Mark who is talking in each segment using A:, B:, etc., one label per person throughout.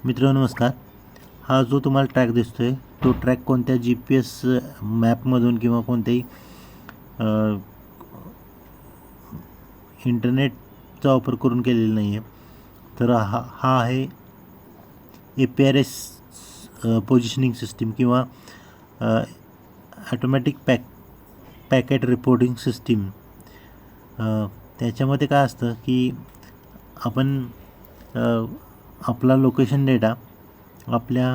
A: मित्रांनो नमस्कार. हा जो तुम्हाला ट्रॅक दिसतो आहे तो ट्रॅक कोणत्या GPS मॅपमधून किंवा कोणत्याही इंटरनेटचा वापर करून केलेला नाही आहे. तर हा आहे APRS पोझिशनिंग सिस्टीम किंवा ॲटोमॅटिक पॅकेट रिपोर्टिंग सिस्टीम. त्याच्यामध्ये काय असतं की आपण आपला लोकेशन डेटा आपल्या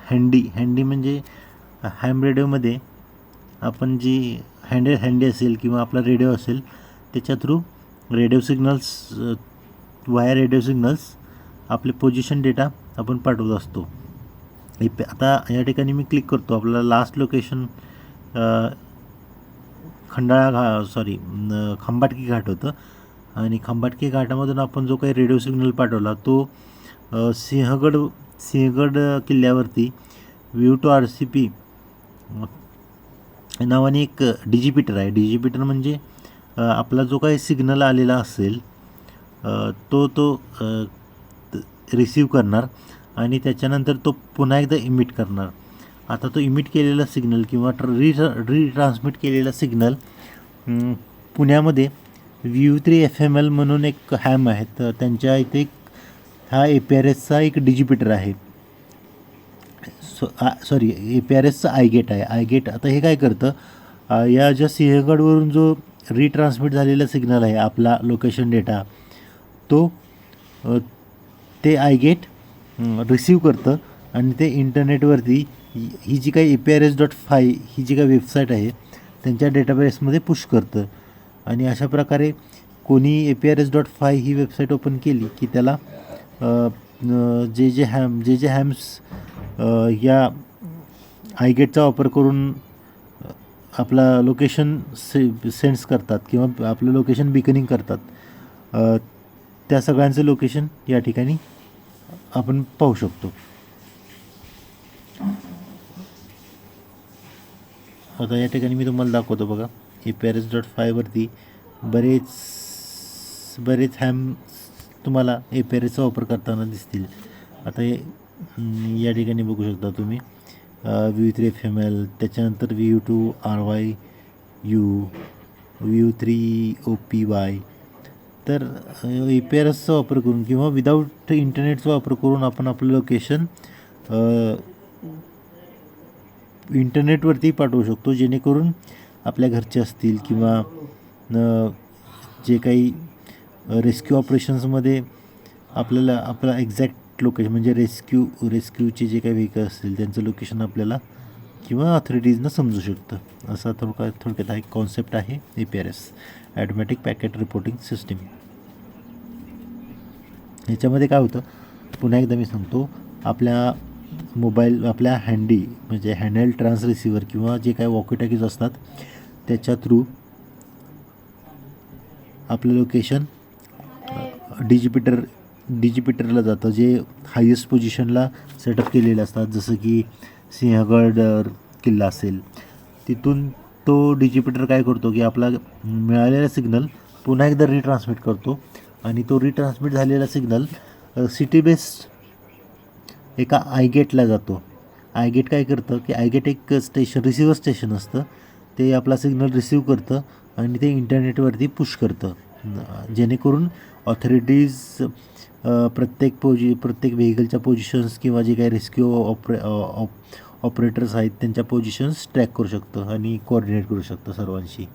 A: हँडी म्हणजे हॅम रेडिओमध्ये आपण जी हँडी असेल किंवा आपला रेडिओ असेल त्याच्या थ्रू रेडिओ सिग्नल्स आपले पोझिशन डेटा आपण पाठवत असतो. आता या ठिकाणी मी क्लिक करतो. आपल्याला लास्ट लोकेशन खंबाटकी घाट होतं आणि खंबाटकी घाटामधून आपण जो काही रेडिओ सिग्नल पाठवला तो सिंहगड किल्ल्यावरती व्ह्यू टू RCP नावाने एक डिजिपिटर आहे. डिजिपिटर म्हणजे आपला जो काही सिग्नल आलेला असेल तो रिसीव करणार आणि त्याच्यानंतर तो पुन्हा एकदा इमिट करणार. आता तो इमिट केलेला सिग्नल किंवा रिट्रान्समिट केलेला सिग्नल पुण्यामध्ये VU3 FML म्हणून एक हॅम आहे. तर त्यांच्या इथे हा APRSचा एक डिजिपिटर आहे. APRSचा आयगेट आहे. आयगेट आता हे काय करतं, या ज्या सिंहगडवरून जो रिट्रान्समिट झालेला सिग्नल आहे आपला लोकेशन डेटा तो ते आयगेट रिसीव करतं आणि ते इंटरनेटवरती ही जी काही APRS.5 ही जी काही वेबसाईट आहे त्यांच्या डेटाबेसमध्ये पुश करतं. आणि अशा प्रकारे कोणी APRS.5 ही वेबसाईट ओपन केली की त्याला जे हॅम्स या आयगेटचा वापर करून आपला लोकेशन सेन्स करतात किंवा आपलं लोकेशन बिकनिंग करतात, त्या सगळ्यांचं लोकेशन या ठिकाणी आपण पाहू शकतो. आता या ठिकाणी मी तुम्हाला दाखवतो बघा. APRS.5 वरती बरेच हॅम तुम्हाला APRSचा वापर करताना दिसतील. आता या ठिकाणी बघू शकता तुम्ही VU3 FML, त्याच्यानंतर VU2 RYU, VU3 OPY. तर APRSचा वापर करून किंवा विदाऊट इंटरनेटचा वापर करून आपण आपलं लोकेशन इंटरनेटवरती पाठवू शकतो, जेणेकरून आपल्या घरचे असतील किंवा जे काही रेस्क्यू ऑपरेशन्समध्ये आपल्याला आपला एक्झॅक्ट लोकेशन म्हणजे रेस्क्यूचे जे काही व्हेकल असतील त्यांचं लोकेशन आपल्याला किंवा ऑथॉरिटीजना समजू शकतं. असा थोडक्यात हा एक कॉन्सेप्ट आहे APRS automatic packet reporting system. याच्यामध्ये काय होतं पुन्हा एकदा मी सांगतो. आपल्या मोबाईल आपल्या म्हणजे हँडहेल्ड ट्रान्स रिसिव्हर किंवा जे काही वॉकीटॉकीज असतात त्याच्या थ्रू आपलं लोकेशन डिजिपिटरला जातं, जे हायेस्ट पोझिशनला सेटअप केलेले असतात. जसं की सिंहगड किल्ला असेल, तिथून तो डिजिपिटर काय करतो की आपला मिळालेला सिग्नल पुन्हा एकदा रिट्रान्समिट करतो आणि तो रिट्रान्समिट झालेला सिग्नल सिटी बेस्ड एका आयगेटला जातो. आयगेट काय करतं की आयगेट एक रिसिव्हर स्टेशन असतं. ते आपला सिग्नल रिसीव्ह करतं आणि ते इंटरनेटवरती पुश करतं, जेणेकरून ऑथॉरिटीज प्रत्येक व्हेकलच्या पोझिशन्स किंवा जे काही रेस्क्यू ऑपरेटर्स आहेत त्यांच्या पोझिशन्स ट्रॅक करू शकतं आणि कोऑर्डिनेट करू शकतं सर्वांशी.